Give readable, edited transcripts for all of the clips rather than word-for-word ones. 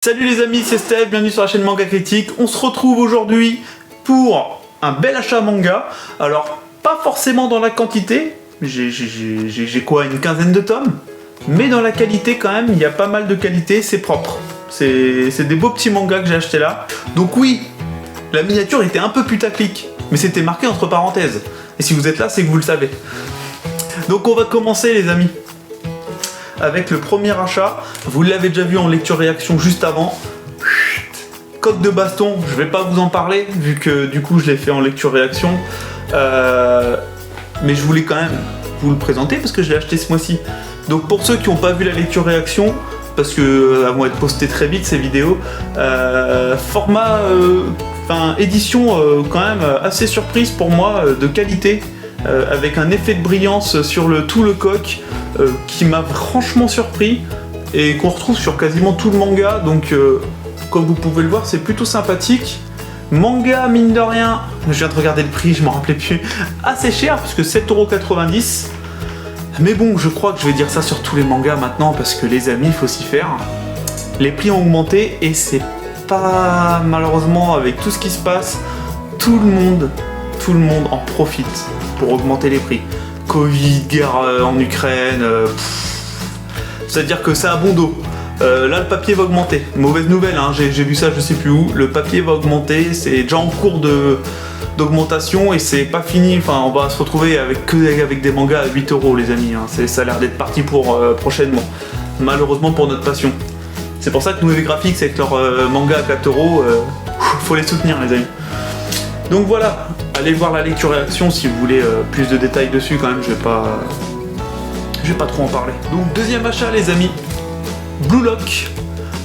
Salut les amis, c'est Steph, bienvenue sur la chaîne Manga Critique. On se retrouve aujourd'hui pour un bel achat manga. Alors, pas forcément dans la quantité, j'ai quoi, une quinzaine de tomes. Mais dans la qualité quand même, il y a pas mal de qualité, c'est propre. C'est des beaux petits mangas que j'ai achetés là. Donc oui, la miniature était un peu putaclic, mais c'était marqué entre parenthèses. Et si vous êtes là, c'est que vous le savez. Donc on va commencer les amis avec le premier achat. Vous l'avez déjà vu en lecture réaction juste avant. Coque de baston, je vais pas vous en parler vu que du coup je l'ai fait en lecture réaction. Mais je voulais quand même vous le présenter parce que je l'ai acheté ce mois-ci. Donc pour ceux qui n'ont pas vu la lecture réaction, parce que elles vont être postées très vite ces vidéos, format, édition quand même assez surprise pour moi, de qualité, avec un effet de brillance sur tout le coq qui m'a franchement surpris et qu'on retrouve sur quasiment tout le manga. Donc comme vous pouvez le voir, c'est plutôt sympathique. Manga, mine de rien, je viens de regarder le prix, je m'en rappelais plus, assez cher puisque 7,90 €. Mais bon, je crois que je vais dire ça sur tous les mangas maintenant parce que les amis, il faut s'y faire. Les prix ont augmenté et c'est pas, malheureusement, avec tout ce qui se passe, tout le monde en profite pour augmenter les prix. Covid, guerre en Ukraine, c'est-à-dire que c'est à bon dos. Là, le papier va augmenter. Mauvaise nouvelle, hein, j'ai vu ça, je sais plus où. Le papier va augmenter, c'est déjà en cours d'augmentation et c'est pas fini. Enfin, on va se retrouver avec des mangas à 8 € les amis. Hein. Ça a l'air d'être parti pour prochainement. Malheureusement pour notre passion. C'est pour ça que Nouvelle Graphics avec leur manga à 4 €, faut les soutenir les amis. Donc voilà, allez voir la lecture réaction si vous voulez plus de détails dessus quand même, je vais pas trop en parler. Donc deuxième achat les amis, Blue Lock.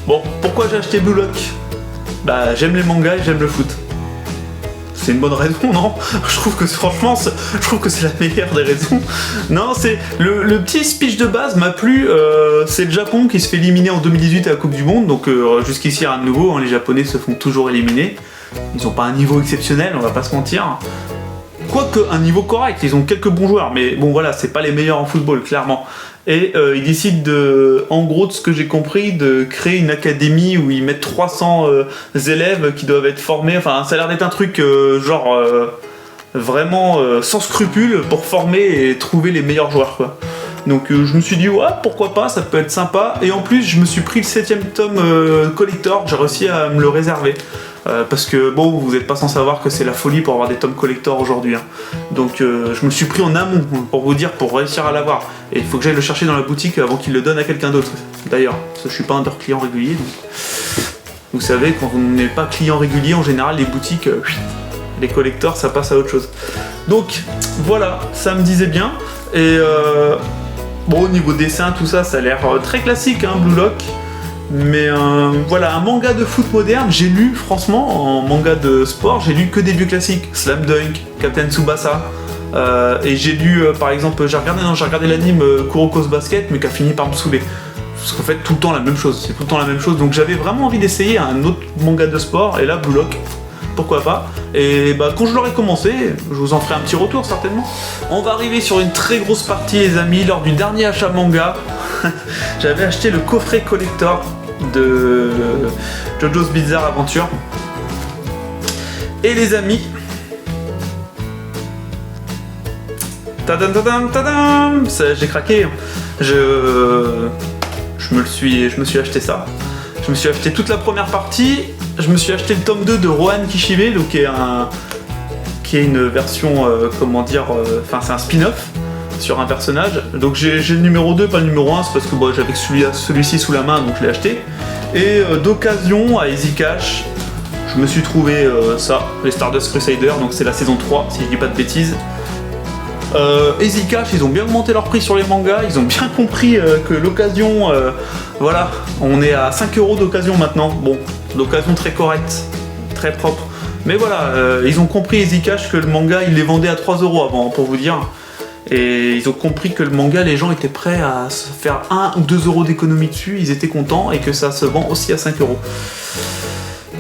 Bon, pourquoi j'ai acheté Blue Lock? Bah j'aime les mangas et j'aime le foot. C'est une bonne raison, non? Je trouve que franchement, je trouve que c'est la meilleure des raisons. Non, c'est le petit speech de base m'a plu. C'est le Japon qui se fait éliminer en 2018 à la Coupe du Monde, donc jusqu'ici rien de nouveau. Hein, les Japonais se font toujours éliminer. Ils n'ont pas un niveau exceptionnel, on va pas se mentir. Quoique un niveau correct, ils ont quelques bons joueurs, mais bon voilà, c'est pas les meilleurs en football, clairement. Et ils décident en gros de ce que j'ai compris, de créer une académie où ils mettent 300 élèves qui doivent être formés. Enfin, ça a l'air d'être un truc vraiment sans scrupules pour former et trouver les meilleurs joueurs, quoi. Donc je me suis dit, ouais, pourquoi pas, ça peut être sympa. Et en plus, je me suis pris le 7ème tome collector, j'ai réussi à me le réserver. Parce que bon, vous n'êtes pas sans savoir que c'est la folie pour avoir des tomes collector aujourd'hui. Hein. Donc je me le suis pris en amont pour vous dire, pour réussir à l'avoir. Et il faut que j'aille le chercher dans la boutique avant qu'il le donne à quelqu'un d'autre. D'ailleurs, parce que je suis pas un de leurs clients réguliers. Donc... Vous savez, quand on n'est pas client régulier, en général, les boutiques, les collectors, ça passe à autre chose. Donc voilà, ça me disait bien. Et bon, au niveau dessin, tout ça, ça a l'air très classique, hein, Blue Lock. Mais voilà, un manga de foot moderne, j'ai lu, franchement, en manga de sport, j'ai lu que des vieux classiques. Slam Dunk, Captain Tsubasa, et j'ai lu, par exemple, j'ai regardé l'anime Kuroko's Basket, mais qui a fini par me saouler. Parce qu'en fait, tout le temps la même chose, c'est tout le temps la même chose. Donc j'avais vraiment envie d'essayer un autre manga de sport, et là, Blue Lock, pourquoi pas. Et bah, quand je l'aurai commencé, je vous en ferai un petit retour, certainement. On va arriver sur une très grosse partie, les amis, lors du dernier achat manga. J'avais acheté le coffret collector de JoJo's Bizarre Adventure. Et les amis, tadam tadam tadam, j'ai craqué. Je me suis acheté ça. Je me suis acheté toute la première partie. Je me suis acheté le tome 2 de Rohan Kishibe, donc qui est une version, c'est un spin-off sur un personnage. Donc j'ai le numéro 2, pas le numéro 1, c'est parce que bon, j'avais celui-ci sous la main, donc je l'ai acheté. Et d'occasion, à Easy Cash, je me suis trouvé ça, les Stardust Crusader, donc c'est la saison 3, si je dis pas de bêtises. Easy Cash, ils ont bien augmenté leur prix sur les mangas, ils ont bien compris que l'occasion, voilà, on est à 5 € d'occasion maintenant. Bon, l'occasion très correcte, très propre. Mais voilà, ils ont compris Easy Cash que le manga, ils les vendaient à 3 € avant, pour vous dire. Et ils ont compris que le manga, les gens étaient prêts à se faire 1 ou 2 € d'économie dessus, ils étaient contents et que ça se vend aussi à 5 €.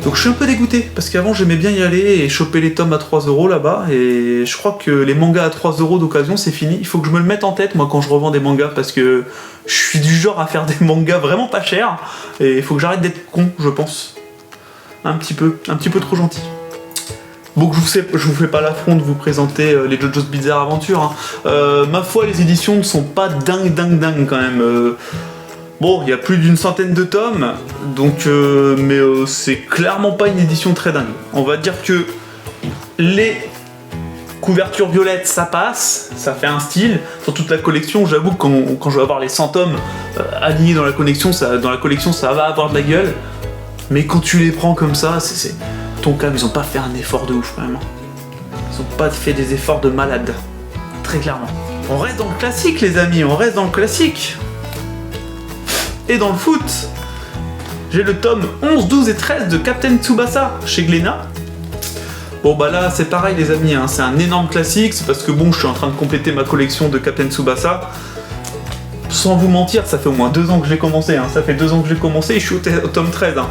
Donc je suis un peu dégoûté, parce qu'avant j'aimais bien y aller et choper les tomes à 3€ là-bas, et je crois que les mangas à 3€ d'occasion c'est fini. Il faut que je me le mette en tête moi quand je revends des mangas, parce que je suis du genre à faire des mangas vraiment pas chers, et il faut que j'arrête d'être con, je pense. Un petit peu trop gentil. Bon, je vous fais pas l'affront de vous présenter les JoJo's Bizarre Adventure. Ma foi, les éditions ne sont pas dingue quand même. Bon, il y a plus d'une centaine de tomes, donc mais c'est clairement pas une édition très dingue. On va dire que les couvertures violettes, ça passe, ça fait un style. Sur toute la collection, j'avoue que quand je vais avoir les 100 tomes alignés dans la collection, ça va avoir de la gueule. Mais quand tu les prends comme ça, Tonkam, ils ont pas fait un effort de ouf quand même. Ils ont pas fait des efforts de malade. Très clairement. On reste dans le classique les amis, on reste dans le classique. Et dans le foot, j'ai le tome 11, 12 et 13 de Captain Tsubasa chez Glénat. Bon bah là c'est pareil les amis, hein, c'est un énorme classique, c'est parce que bon je suis en train de compléter ma collection de Captain Tsubasa. Sans vous mentir, ça fait au moins 2 ans que j'ai commencé, hein. Ça fait 2 ans que j'ai commencé et je suis au tome 13. Hein.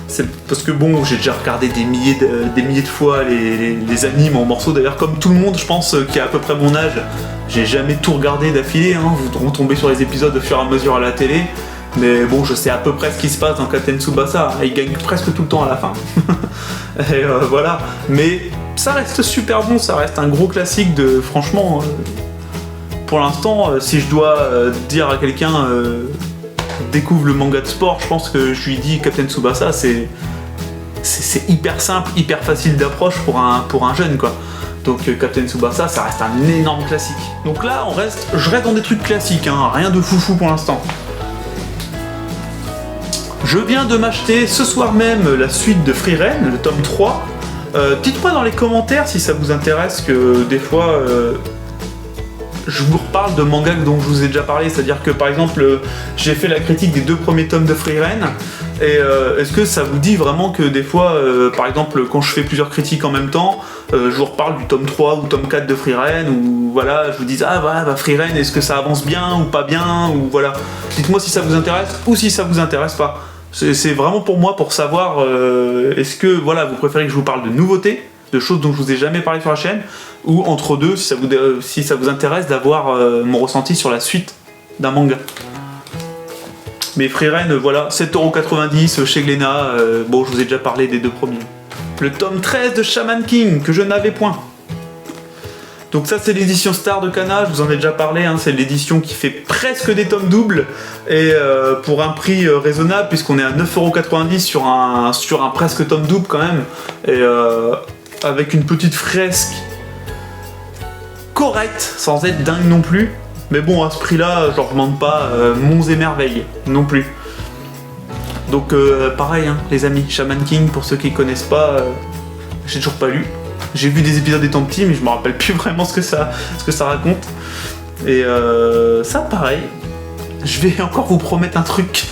C'est parce que bon, j'ai déjà regardé des milliers de fois les animes en morceaux. D'ailleurs, comme tout le monde, je pense, qui a à peu près mon âge, j'ai jamais tout regardé d'affilée. Hein. Vous retombez sur les épisodes au fur et à mesure à la télé. Mais bon, je sais à peu près ce qui se passe dans Captain Tsubasa. Il gagne presque tout le temps à la fin. Et voilà. Mais ça reste super bon, ça reste un gros classique de... Franchement, pour l'instant, si je dois dire à quelqu'un... découvre le manga de sport, je pense que je lui dis Captain Tsubasa, c'est hyper simple, hyper facile d'approche pour un jeune quoi. Donc Captain Tsubasa, ça reste un énorme classique. Donc là, je reste dans des trucs classiques, hein, rien de foufou pour l'instant. Je viens de m'acheter ce soir même la suite de Free Ren, le tome 3. Dites-moi dans les commentaires si ça vous intéresse que des fois... je vous reparle de mangas dont je vous ai déjà parlé, c'est-à-dire que par exemple j'ai fait la critique des 2 premiers tomes de Free Ren, et est-ce que ça vous dit vraiment que des fois, par exemple quand je fais plusieurs critiques en même temps, je vous reparle du tome 3 ou tome 4 de Free Ren, ou voilà, je vous dis ah bah Free Ren, est-ce que ça avance bien ou pas bien, ou voilà. Dites-moi si ça vous intéresse ou si ça vous intéresse pas. C'est vraiment pour moi pour savoir, est-ce que voilà, vous préférez que je vous parle de nouveautés, de choses dont je vous ai jamais parlé sur la chaîne, ou entre deux, si ça vous intéresse d'avoir mon ressenti sur la suite d'un manga. Mais Free Ren, voilà, 7,90€ chez Glénat, bon, je vous ai déjà parlé des 2 premiers. Le tome 13 de Shaman King, que je n'avais point. Donc ça c'est l'édition Star de Kana, je vous en ai déjà parlé, hein, c'est l'édition qui fait presque des tomes doubles, et pour un prix raisonnable, puisqu'on est à 9,90€ sur un presque tome double quand même, et avec une petite fresque correcte, sans être dingue non plus. Mais bon, à ce prix-là, je leur demande pas monts et merveilles non plus. Donc pareil, hein, les amis, Shaman King, pour ceux qui connaissent pas, j'ai toujours pas lu. J'ai vu des épisodes étant petit, mais je me rappelle plus vraiment ce que ça raconte. Et ça, pareil, je vais encore vous promettre un truc.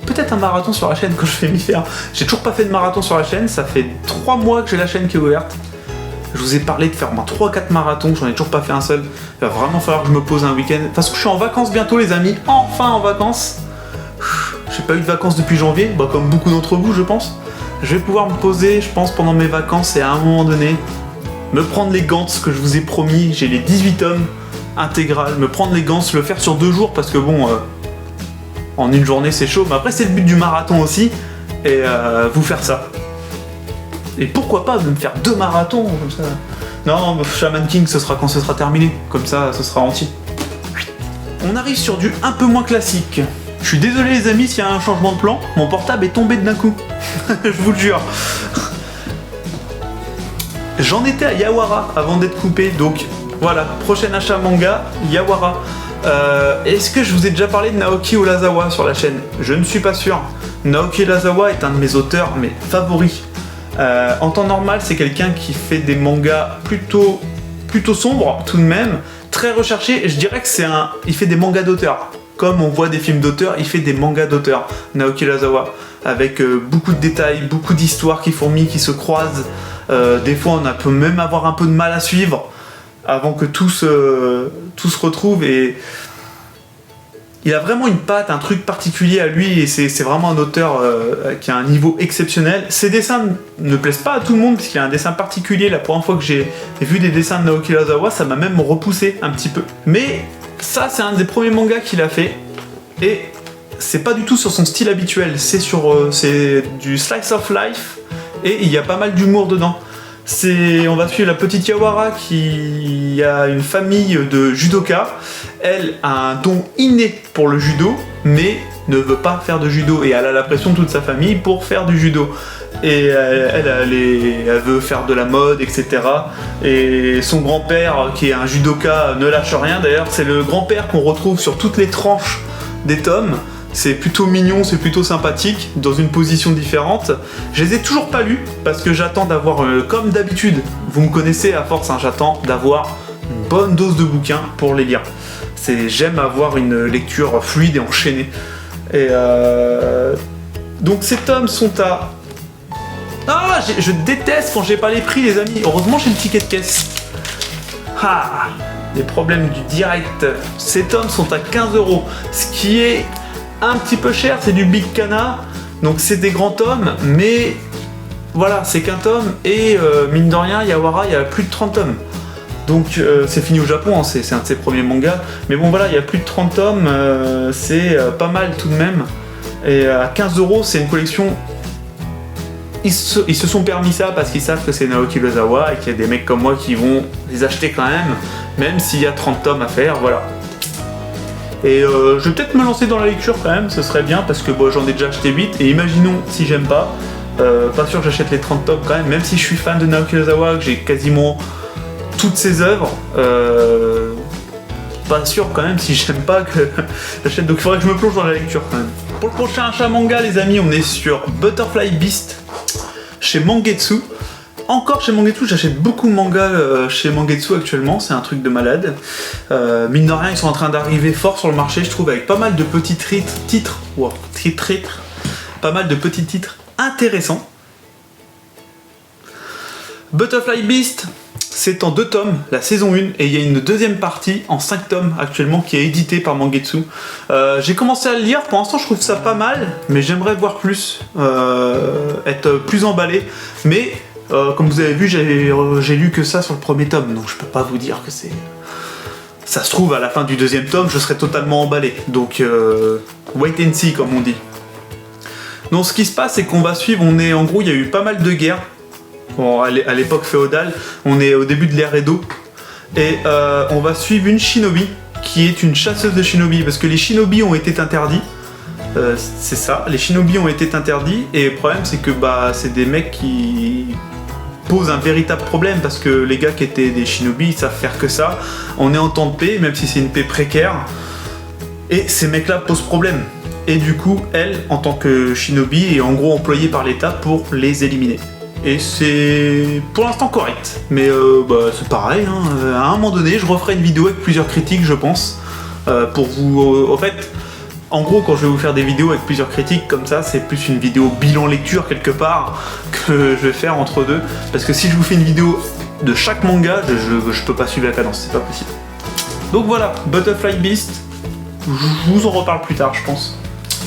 Peut-être un marathon sur la chaîne quand je vais m'y faire. J'ai toujours pas fait de marathon sur la chaîne, ça fait 3 mois que j'ai la chaîne qui est ouverte. Je vous ai parlé de faire moins 3-4 marathons, j'en ai toujours pas fait un seul. Il va vraiment falloir que je me pose un week-end. Parce que je suis en vacances bientôt les amis, enfin en vacances. J'ai pas eu de vacances depuis janvier, bah, comme beaucoup d'entre vous je pense. Je vais pouvoir me poser, je pense, pendant mes vacances et à un moment donné, me prendre les gants, ce que je vous ai promis, j'ai les 18 tomes intégrales, me prendre les gants, le faire sur 2 jours parce que bon, en une journée c'est chaud, mais après c'est le but du marathon aussi, et vous faire ça. Et pourquoi pas de me faire 2 marathons comme ça. Non, Shaman King ce sera quand ce sera terminé, comme ça ce sera entier. On arrive sur du un peu moins classique. Je suis désolé les amis s'il y a un changement de plan, mon portable est tombé d'un coup. Je vous le jure. J'en étais à Yawara avant d'être coupé, donc voilà, prochain achat manga, Yawara. Est-ce que je vous ai déjà parlé de Naoki Urasawa sur la chaîne? Je ne suis pas sûr. Naoki Urasawa est un de mes auteurs mais favoris. En temps normal, c'est quelqu'un qui fait des mangas plutôt sombres tout de même, très recherchés. Je dirais que il fait des mangas d'auteur. Comme on voit des films d'auteur, il fait des mangas d'auteur, Naoki Urasawa, avec beaucoup de détails, beaucoup d'histoires qui fourmillent, qui se croisent. Des fois, on peut même avoir un peu de mal à suivre avant que tout se retrouve. Et il a vraiment une patte, un truc particulier à lui, et c'est vraiment un auteur qui a un niveau exceptionnel. Ses dessins ne plaisent pas à tout le monde, parce qu'il a un dessin particulier. La première fois que j'ai vu des dessins de Naoki Urasawa, ça m'a même repoussé un petit peu. Mais ça, c'est un des premiers mangas qu'il a fait, et c'est pas du tout sur son style habituel, c'est du slice of life, et il y a pas mal d'humour dedans. On va suivre la petite Yawara qui a une famille de judokas. Elle a un don inné pour le judo, mais ne veut pas faire de judo. Et elle a la pression de toute sa famille pour faire du judo. Et elle veut faire de la mode, etc. Et son grand-père, qui est un judoka, ne lâche rien. D'ailleurs, c'est le grand-père qu'on retrouve sur toutes les tranches des tomes. C'est plutôt mignon, c'est plutôt sympathique, dans une position différente. Je les ai toujours pas lus, parce que j'attends d'avoir, comme d'habitude, vous me connaissez à force, hein, j'attends d'avoir une bonne dose de bouquins pour les lire. J'aime avoir une lecture fluide et enchaînée. Et donc ces tomes sont à... Ah, je déteste quand j'ai pas les prix, les amis. Heureusement j'ai le ticket de caisse. Ah, les problèmes du direct. Ces tomes sont à 15 €, ce qui est un petit peu cher, c'est du Big Kana, donc c'est des grands tomes, mais voilà, c'est qu'un tome, et mine de rien, Yawara, il y a plus de 30 tomes. Donc c'est fini au Japon, hein, c'est un de ses premiers mangas, mais bon voilà, il y a plus de 30 tomes, c'est pas mal tout de même, et à 15 €, c'est une collection... Ils se sont permis ça parce qu'ils savent que c'est Naoki Urasawa, et qu'il y a des mecs comme moi qui vont les acheter quand même s'il y a 30 tomes à faire, voilà. Et je vais peut-être me lancer dans la lecture quand même, ce serait bien, parce que bon, j'en ai déjà acheté 8, et imaginons si j'aime pas sûr que j'achète les 30 tomes quand même si je suis fan de Naoki Urasawa, que j'ai quasiment toutes ses œuvres, pas sûr quand même si j'aime pas que j'achète, donc il faudrait que je me plonge dans la lecture quand même. Pour le prochain achat manga, les amis, on est sur Butterfly Beast, chez Mangetsu. Encore chez Mangetsu, j'achète beaucoup de mangas chez Mangetsu actuellement, c'est un truc de malade. Mine de rien, ils sont en train d'arriver fort sur le marché, je trouve, avec pas mal de petits titres, pas mal de petits titres intéressants. Butterfly Beast, c'est en 2 tomes, la saison 1, et il y a une deuxième partie en 5 tomes actuellement qui est éditée par Mangetsu. J'ai commencé à le lire, pour l'instant je trouve ça pas mal, mais j'aimerais voir plus, être plus emballé, mais... comme vous avez vu, j'ai lu que ça sur le premier tome, donc je peux pas vous dire que c'est... Ça se trouve, à la fin du deuxième tome, je serai totalement emballé. Donc, wait and see, comme on dit. Donc, ce qui se passe, c'est qu'on va suivre... En gros, il y a eu pas mal de guerres. Bon, à l'époque féodale, on est au début de l'ère Edo. Et on va suivre une shinobi, qui est une chasseuse de shinobi, parce que les shinobi ont été interdits. C'est ça, les shinobi ont été interdits, et le problème c'est que c'est des mecs qui posent un véritable problème, parce que les gars qui étaient des shinobi, ils savent faire que ça. On est en temps de paix, même si c'est une paix précaire, et ces mecs là posent problème. Et du coup, elle, en tant que shinobi, est en gros employée par l'État pour les éliminer. Et c'est pour l'instant correct, mais c'est pareil, hein. À un moment donné, je referai une vidéo avec plusieurs critiques, je pense, pour vous... en fait, en gros, quand je vais vous faire des vidéos avec plusieurs critiques comme ça, c'est plus une vidéo bilan lecture quelque part que je vais faire entre deux. Parce que si je vous fais une vidéo de chaque manga, je peux pas suivre la cadence, c'est pas possible. Donc voilà, Butterfly Beast, je vous en reparle plus tard, je pense.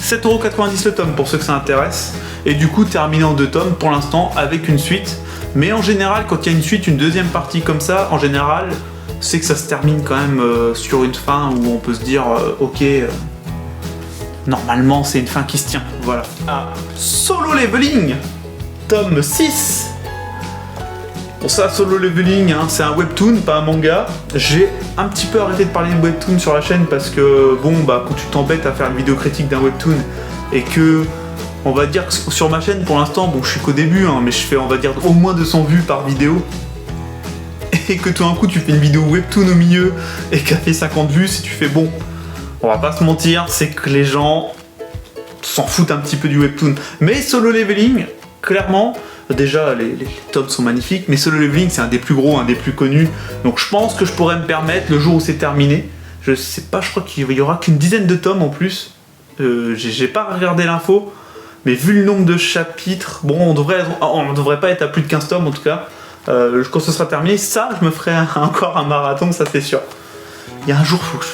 7,90 € le tome pour ceux que ça intéresse. Et du coup, terminé en 2 tomes pour l'instant avec une suite. Mais en général, quand il y a une suite, une deuxième partie comme ça, en général, c'est que ça se termine quand même sur une fin où on peut se dire ok. Normalement, c'est une fin qui se tient, voilà. Solo Leveling, tome 6. Bon, ça, Solo Leveling, hein, c'est un webtoon, pas un manga. J'ai un petit peu arrêté de parler de webtoon sur la chaîne parce que, quand tu t'embêtes à faire une vidéo critique d'un webtoon et que, on va dire que sur ma chaîne, pour l'instant, je suis qu'au début, hein, mais je fais, on va dire, au moins 200 vues par vidéo. Et que tout d'un coup, tu fais une vidéo webtoon au milieu et qu'elle fait 50 vues, si tu fais bon... On va pas se mentir, c'est que les gens s'en foutent un petit peu du webtoon. Mais Solo Leveling, clairement, déjà les tomes sont magnifiques, mais Solo Leveling c'est un des plus gros, un des plus connus. Donc je pense que je pourrais me permettre, le jour où c'est terminé, je sais pas, je crois qu'il y aura qu'une dizaine de tomes en plus. J'ai pas regardé l'info, mais vu le nombre de chapitres, on devrait pas être à plus de 15 tomes en tout cas. Quand ce sera terminé, ça, je me ferai encore un marathon, ça c'est sûr. Il y a un jour, faut que je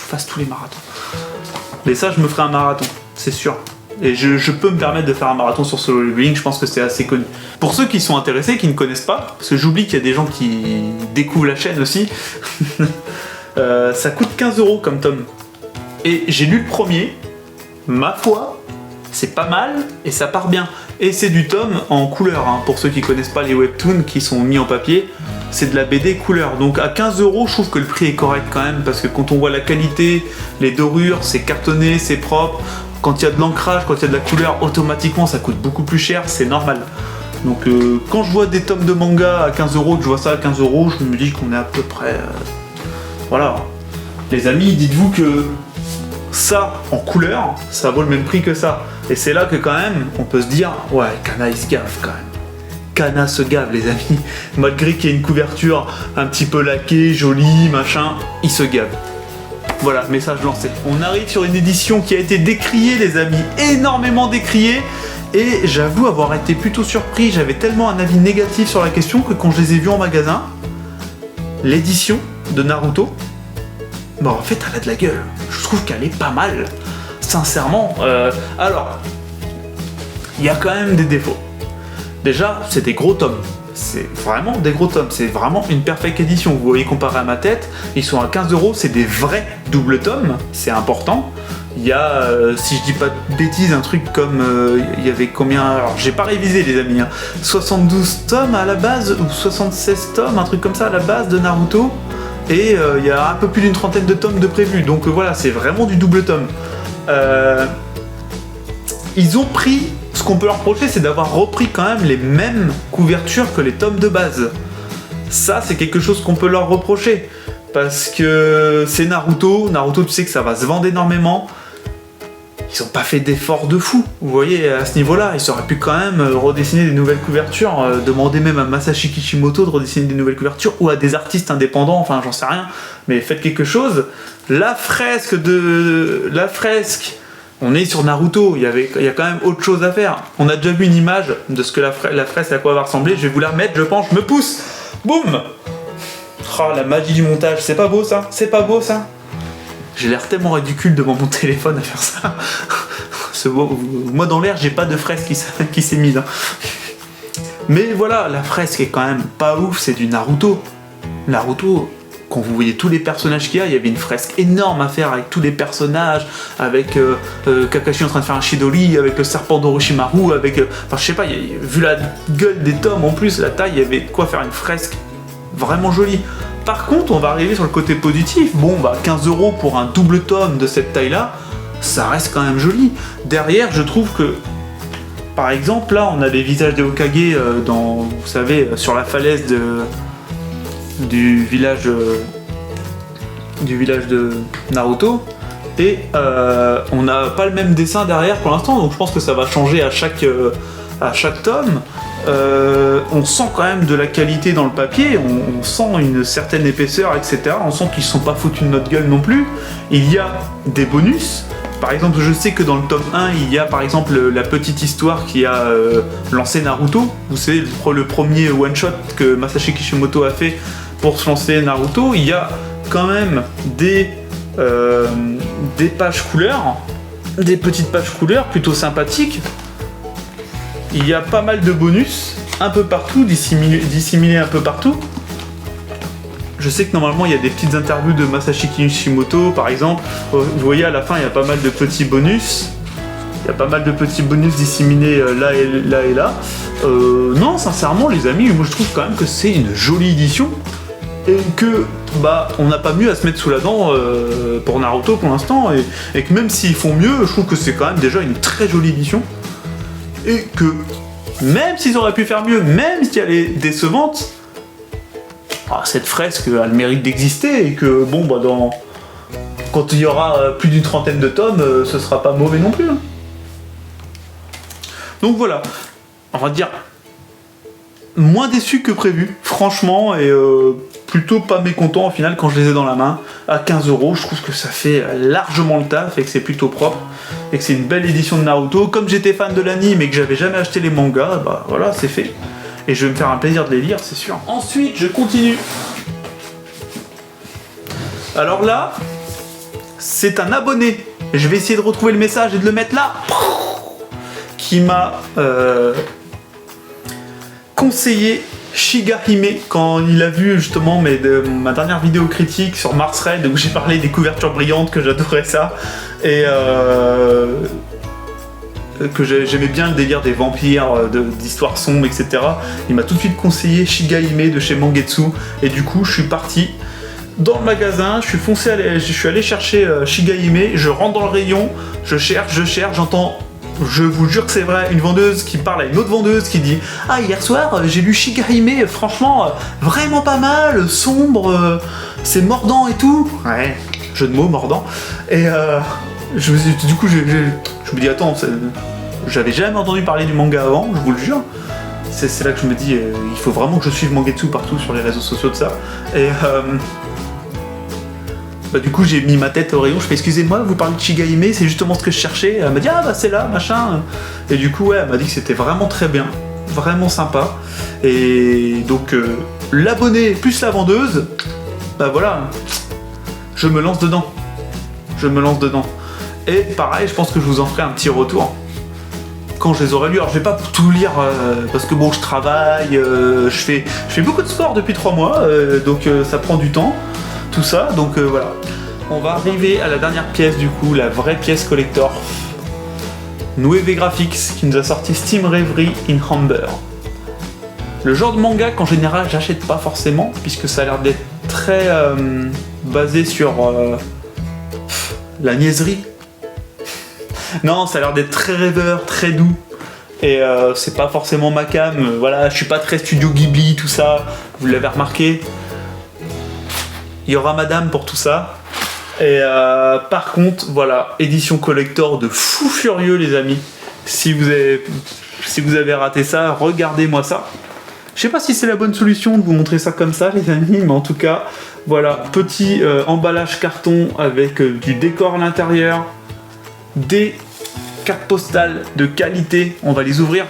fasse tous les marathons. Mais ça, je me ferai un marathon, c'est sûr. Et je peux me permettre de faire un marathon sur Solo Leveling, je pense que c'est assez connu. Pour ceux qui sont intéressés, qui ne connaissent pas, parce que j'oublie qu'il y a des gens qui découvrent la chaîne aussi, ça coûte 15 € comme tome. Et j'ai lu le premier, ma foi, c'est pas mal et ça part bien. Et c'est du tome en couleur, hein, pour ceux qui connaissent pas les webtoons qui sont mis en papier, c'est de la BD couleur. Donc à 15 €, je trouve que le prix est correct quand même, parce que quand on voit la qualité, les dorures, c'est cartonné, c'est propre. Quand il y a de l'ancrage, quand il y a de la couleur, automatiquement ça coûte beaucoup plus cher, c'est normal. Donc quand je vois des tomes de manga à 15 €, que je vois ça à 15 €, je me dis qu'on est à peu près... Voilà. Les amis, dites-vous que ça, en couleur, ça vaut le même prix que ça. Et c'est là que quand même, on peut se dire, ouais, Kana il se gave quand même. Kana se gave les amis. Malgré qu'il y ait une couverture un petit peu laquée, jolie, machin, il se gave. Voilà, message lancé. On arrive sur une édition qui a été décriée les amis, énormément décriée. Et j'avoue avoir été plutôt surpris, j'avais tellement un avis négatif sur la question que quand je les ai vus en magasin, l'édition de Naruto, bah en fait elle a de la gueule. Je trouve qu'elle est pas mal, sincèrement. Alors, il y a quand même des défauts. Déjà, c'est des gros tomes. C'est vraiment des gros tomes, c'est vraiment une perfecte édition. Vous voyez, comparé à ma tête, ils sont à 15 €, c'est des vrais doubles tomes, c'est important. Il y a, si je dis pas de bêtises, un truc comme, il y avait combien, alors j'ai pas révisé les amis, hein, 72 tomes à la base, ou 76 tomes, un truc comme ça à la base de Naruto, et il y a un peu plus d'une trentaine de tomes de prévus, donc voilà, c'est vraiment du double tome. Ils ont pris, ce qu'on peut leur reprocher, c'est d'avoir repris quand même les mêmes couvertures que les tomes de base. Ça, c'est quelque chose qu'on peut leur reprocher, parce que c'est Naruto, tu sais que ça va se vendre énormément. Ils n'ont pas fait d'efforts de fou, vous voyez, à ce niveau-là, ils auraient pu quand même redessiner des nouvelles couvertures, demander même à Masashi Kishimoto de redessiner des nouvelles couvertures, ou à des artistes indépendants, enfin j'en sais rien, mais faites quelque chose. La fresque, on est sur Naruto, il y a quand même autre chose à faire. On a déjà vu une image de ce que la fresque à quoi va ressembler, je vais vous la remettre, je pense, je me pousse. Boum. Oh, la magie du montage, c'est pas beau ça? C'est pas beau ça? J'ai l'air tellement ridicule devant mon téléphone à faire ça. Moi dans l'air, j'ai pas de fresque qui s'est mise. Hein. Mais voilà, la fresque est quand même pas ouf, c'est du Naruto. Naruto, quand vous voyez tous les personnages qu'il y a, il y avait une fresque énorme à faire avec tous les personnages, avec Kakashi en train de faire un Chidori, avec le serpent d'Orochimaru, avec... Enfin je sais pas, vu la gueule des tomes en plus, la taille, il y avait de quoi faire une fresque vraiment jolie. Par contre, on va arriver sur le côté positif. Bon, bah 15 € pour un double tome de cette taille-là, ça reste quand même joli. Derrière, je trouve que, par exemple, là, on a les visages des Hokage vous savez, sur la falaise du village de Naruto. Et on n'a pas le même dessin derrière pour l'instant, donc je pense que ça va changer à chaque tome. On sent quand même de la qualité dans le papier, on sent une certaine épaisseur, etc. On sent qu'ils ne sont pas foutus de notre gueule non plus. Il y a des bonus. Par exemple, je sais que dans le tome 1, il y a par exemple la petite histoire qui a lancé Naruto. Vous savez, le premier one-shot que Masashi Kishimoto a fait pour se lancer Naruto. Il y a quand même des pages couleurs, des petites pages couleurs plutôt sympathiques. Il y a pas mal de bonus, un peu partout, disséminés un peu partout. Je sais que normalement il y a des petites interviews de Masashi Kishimoto par exemple. Vous voyez à la fin il y a pas mal de petits bonus. Il y a pas mal de petits bonus disséminés là et là. Non, sincèrement les amis, moi je trouve quand même que c'est une jolie édition. Et que bah on n'a pas mieux à se mettre sous la dent pour Naruto pour l'instant. Et que même s'ils font mieux, je trouve que c'est quand même déjà une très jolie édition. Et que, même s'ils auraient pu faire mieux, même si elle est décevante, cette fresque a le mérite d'exister et que, bon, bah, quand il y aura plus d'une trentaine de tomes, ce sera pas mauvais non plus. Hein. Donc voilà, on va dire moins déçu que prévu, franchement, et plutôt pas mécontent au final quand je les ai dans la main. À 15 €, je trouve que ça fait largement le taf et que c'est plutôt propre. Et que c'est une belle édition de Naruto. Comme j'étais fan de l'anime et que j'avais jamais acheté les mangas, bah voilà, c'est fait. Et je vais me faire un plaisir de les lire, c'est sûr. Ensuite, je continue. Alors là, c'est un abonné Et je vais essayer de retrouver le message et de le mettre là. Qui m'a conseillé Shigahime quand il a vu justement ma dernière vidéo critique sur Mars Red où j'ai parlé des couvertures brillantes, que j'adorais ça. Et que j'aimais bien le délire des vampires, d'histoires sombres, etc. Il m'a tout de suite conseillé Shigahime de chez Mangetsu, et du coup je suis parti dans le magasin, je suis allé chercher Shigahime, je rentre dans le rayon, je cherche, j'entends, je vous jure que c'est vrai, une vendeuse qui parle à une autre vendeuse qui dit « Ah, hier soir j'ai lu Shigahime, franchement vraiment pas mal, sombre, c'est mordant et tout. » Ouais, jeu de mots, mordant. Et du coup je me dis « Attends, j'avais jamais entendu parler du manga avant, je vous le jure. » C'est là que je me dis il faut vraiment que je suive Mangetsu partout sur les réseaux sociaux de ça. Et du coup j'ai mis ma tête au rayon, je fais excusez-moi, vous parlez de Shigahime, c'est justement ce que je cherchais. Elle m'a dit ah bah c'est là, machin. Et du coup ouais, elle m'a dit que c'était vraiment très bien, vraiment sympa. Et donc l'abonné plus la vendeuse, bah voilà, je me lance dedans. Et pareil, je pense que je vous en ferai un petit retour quand je les aurai lus. Alors je vais pas tout lire parce que bon je travaille, je fais beaucoup de sport depuis 3 mois, donc ça prend du temps, tout ça, donc voilà. On va arriver à la dernière pièce du coup, la vraie pièce collector. Nueve Graphics qui nous a sorti Steam Reverie in Amber. Le genre de manga qu'en général j'achète pas forcément, puisque ça a l'air d'être très basé sur la niaiserie. Non, ça a l'air d'être très rêveur, très doux. Et c'est pas forcément ma cam. Voilà, je suis pas très studio Ghibli, tout ça. Vous l'avez remarqué. Il y aura madame pour tout ça. Et par contre, voilà, édition collector de fou furieux, les amis. Si vous avez raté ça, regardez-moi ça. Je sais pas si c'est la bonne solution de vous montrer ça comme ça, les amis, mais en tout cas, voilà, petit emballage carton avec du décor à l'intérieur, des cartes postales de qualité. On va les ouvrir.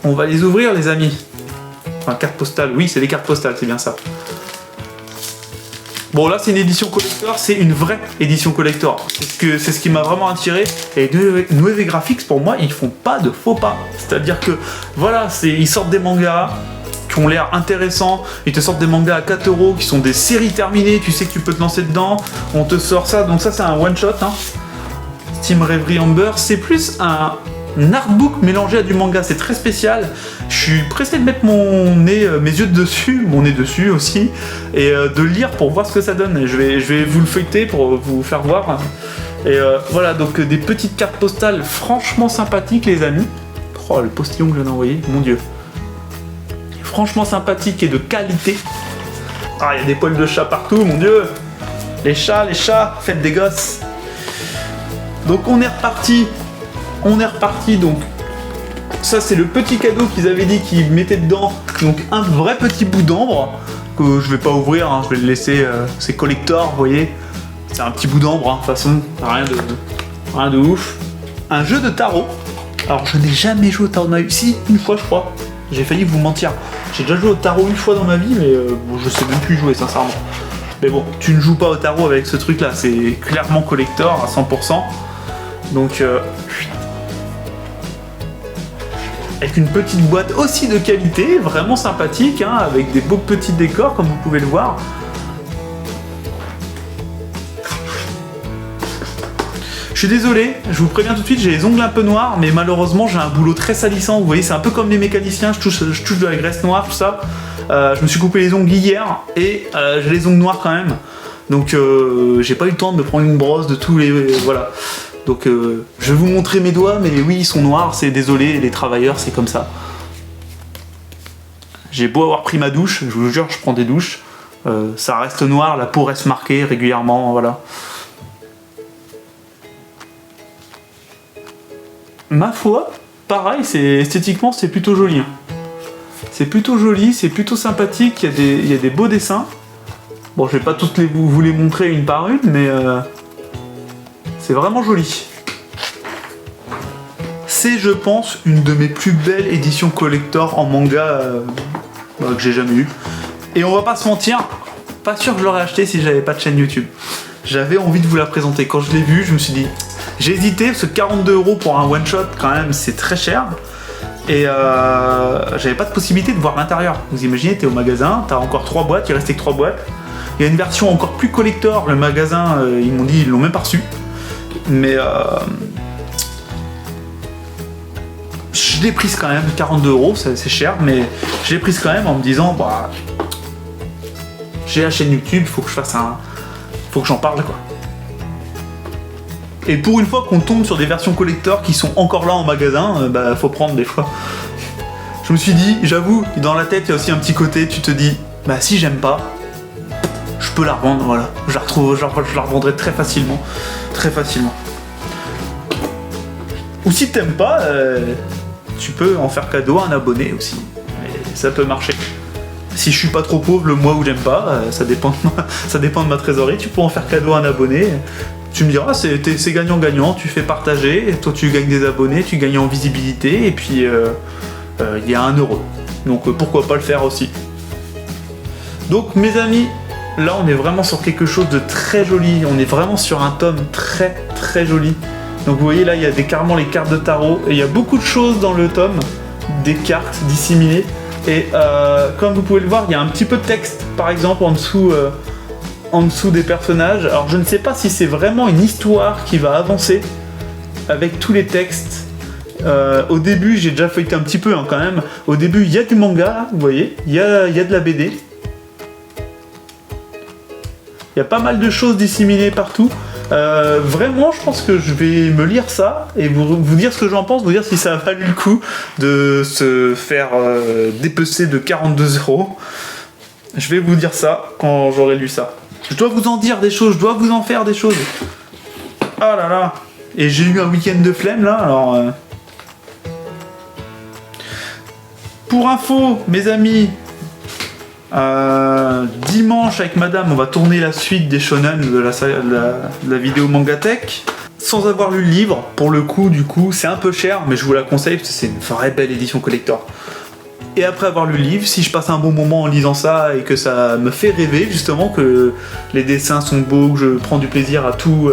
Les amis. Enfin, cartes postales, oui, c'est des cartes postales, c'est bien ça. Bon, là, c'est une édition collector, c'est une vraie édition collector. C'est ce qui m'a vraiment attiré. Et Nueve Graphics, pour moi, ils font pas de faux pas. C'est-à-dire que, voilà, ils sortent des mangas qui ont l'air intéressants. Ils te sortent des mangas à 4 € qui sont des séries terminées. Tu sais que tu peux te lancer dedans. On te sort ça. Donc, ça, c'est un one-shot. Hein. Steam Reverie Amber, c'est plus un artbook mélangé à du manga, c'est très spécial. Je suis pressé de mettre mes yeux dessus, mon nez dessus aussi, et de lire pour voir ce que ça donne. Et je vais vous le feuilleter pour vous faire voir. Et voilà, donc des petites cartes postales franchement sympathiques, les amis. Oh, le postillon que je viens d'envoyer, mon dieu. Franchement sympathique et de qualité. Ah, il y a des poils de chat partout, mon dieu. Les chats, faites des gosses. Donc on est reparti, donc ça c'est le petit cadeau qu'ils avaient dit qu'ils mettaient dedans, donc un vrai petit bout d'ambre, que je vais pas ouvrir, hein, je vais le laisser, c'est collector, vous voyez, c'est un petit bout d'ambre, hein, de toute façon, rien de ouf. Un jeu de tarot, alors je n'ai jamais joué au tarot de ma vie, si, une fois je crois, j'ai failli vous mentir, j'ai déjà joué au tarot une fois dans ma vie, mais bon, je sais même plus jouer sincèrement. Mais bon, tu ne joues pas au tarot avec ce truc là, c'est clairement collector à 100%. Donc, avec une petite boîte aussi de qualité, vraiment sympathique, hein, avec des beaux petits décors, comme vous pouvez le voir. Je suis désolé, je vous préviens tout de suite, j'ai les ongles un peu noirs, mais malheureusement j'ai un boulot très salissant, vous voyez, c'est un peu comme les mécaniciens, je touche de la graisse noire, tout ça. Je me suis coupé les ongles hier, et j'ai les ongles noirs quand même. Donc, j'ai pas eu le temps de me prendre une brosse de tous les... voilà. Donc je vais vous montrer mes doigts, mais oui, ils sont noirs, c'est désolé, les travailleurs, c'est comme ça. J'ai beau avoir pris ma douche, je vous jure, je prends des douches, ça reste noir, la peau reste marquée régulièrement, voilà. Ma foi, pareil, esthétiquement, c'est plutôt joli. Hein. C'est plutôt joli, c'est plutôt sympathique, il y a des beaux dessins. Bon, je vais pas toutes vous les montrer une par une, mais... c'est vraiment joli. C'est, je pense, une de mes plus belles éditions collector en manga que j'ai jamais eu. Et on va pas se mentir, pas sûr que je l'aurais acheté si j'avais pas de chaîne YouTube. j'avais envie de vous la présenter. Quand je l'ai vue, je me suis dit, j'ai hésité parce que 42 € pour un one shot quand même c'est très cher. Et j'avais pas de possibilité de voir l'intérieur. Vous imaginez, t'es au magasin, t'as encore 3 boîtes, il restait que 3 boîtes. Il y a une version encore plus collector, le magasin, ils m'ont dit ils l'ont même pas reçu. Mais je l'ai prise quand même, 42 €, c'est cher, mais je l'ai prise quand même en me disant, bah, j'ai la chaîne YouTube, faut que je fasse faut que j'en parle quoi. Et pour une fois qu'on tombe sur des versions collector qui sont encore là en magasin, bah faut prendre des fois. Je me suis dit, j'avoue, dans la tête il y a aussi un petit côté, tu te dis, bah si j'aime pas, je peux la revendre, voilà. Je la revendrai très facilement. Très facilement. Ou si t'aimes pas, tu peux en faire cadeau à un abonné aussi. Et ça peut marcher. Si je suis pas trop pauvre le mois où j'aime pas, ça dépend de ma trésorerie, tu peux en faire cadeau à un abonné. Tu me diras, c'est gagnant-gagnant, tu fais partager, et toi tu gagnes des abonnés, tu gagnes en visibilité, et puis il y a 1 €. Donc pourquoi pas le faire aussi. Donc mes amis, là on est vraiment sur quelque chose de très joli, on est vraiment sur un tome très très joli. Donc vous voyez là, il y a carrément les cartes de tarot, et il y a beaucoup de choses dans le tome, des cartes disséminées. Et comme vous pouvez le voir, il y a un petit peu de texte, par exemple, en dessous des personnages. Alors je ne sais pas si c'est vraiment une histoire qui va avancer avec tous les textes. Au début, j'ai déjà feuilleté un petit peu quand même. Au début, il y a du manga, là, vous voyez, il y a de la BD. Il y a pas mal de choses disséminées partout. Vraiment, je pense que je vais me lire ça et vous dire ce que j'en pense, vous dire si ça a valu le coup de se faire dépecer de 42 €. Je vais vous dire ça quand j'aurai lu ça. Je dois vous en dire des choses, je dois vous en faire des choses. Ah là là. Et j'ai eu un week-end de flemme là, alors... Pour info, mes amis, dimanche avec madame, on va tourner la suite des shonen de la vidéo Mangatech. Sans avoir lu le livre, pour le coup, du coup, c'est un peu cher, mais je vous la conseille parce que c'est une vraie belle édition collector. Et après avoir lu le livre, si je passe un bon moment en lisant ça et que ça me fait rêver, justement, que les dessins sont beaux, que je prends du plaisir à tout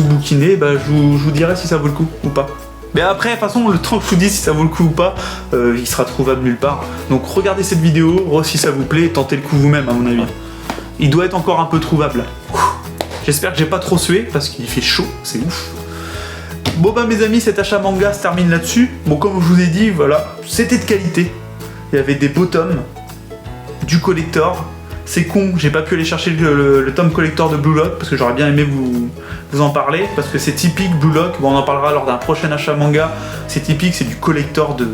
bouquiner, bah, je vous dirai si ça vaut le coup ou pas. Mais après, de toute façon, le temps que je vous dis si ça vaut le coup ou pas, il sera trouvable nulle part. Donc regardez cette vidéo, si ça vous plaît, tentez le coup vous-même à mon avis. Il doit être encore un peu trouvable. J'espère que j'ai pas trop sué, parce qu'il fait chaud, c'est ouf. Bon bah mes amis, cet achat manga se termine là-dessus. Bon, comme je vous ai dit, voilà, c'était de qualité. Il y avait des beaux tomes, du collector. C'est con, j'ai pas pu aller chercher le tome collector de Blue Lock parce que j'aurais bien aimé vous en parler parce que c'est typique Blue Lock. Bon, on en parlera lors d'un prochain achat manga. C'est typique, c'est du collector de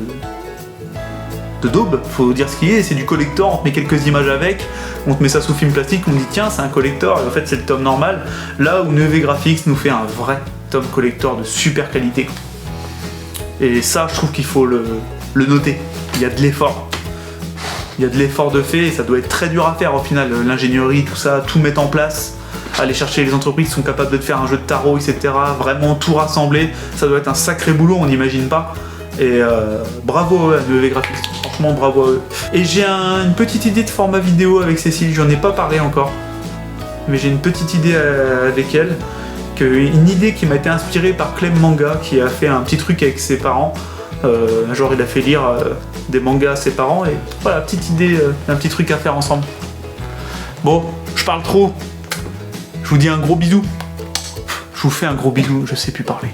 daube, faut dire ce qu'il est. C'est du collector, on te met quelques images avec, on te met ça sous film plastique, on dit tiens, c'est un collector, et en fait c'est le tome normal. Là où Neve Graphics nous fait un vrai tome collector de super qualité. Et ça, je trouve qu'il faut le noter. Il y a de l'effort. Il y a de l'effort de fait et ça doit être très dur à faire au final, l'ingénierie, tout ça, tout mettre en place, aller chercher les entreprises qui sont capables de te faire un jeu de tarot, etc. Vraiment tout rassembler, ça doit être un sacré boulot, on n'imagine pas. Et bravo à Neve Graphics, franchement bravo à eux. Et j'ai une petite idée de format vidéo avec Cécile, j'en ai pas parlé encore, mais j'ai une petite idée avec elle, une idée qui m'a été inspirée par Clem Manga, qui a fait un petit truc avec ses parents. Un jour il a fait lire des mangas à ses parents et voilà, petite idée, un petit truc à faire ensemble. Bon, je parle trop, je vous dis un gros bisou, je vous fais un gros bisou, je sais plus parler.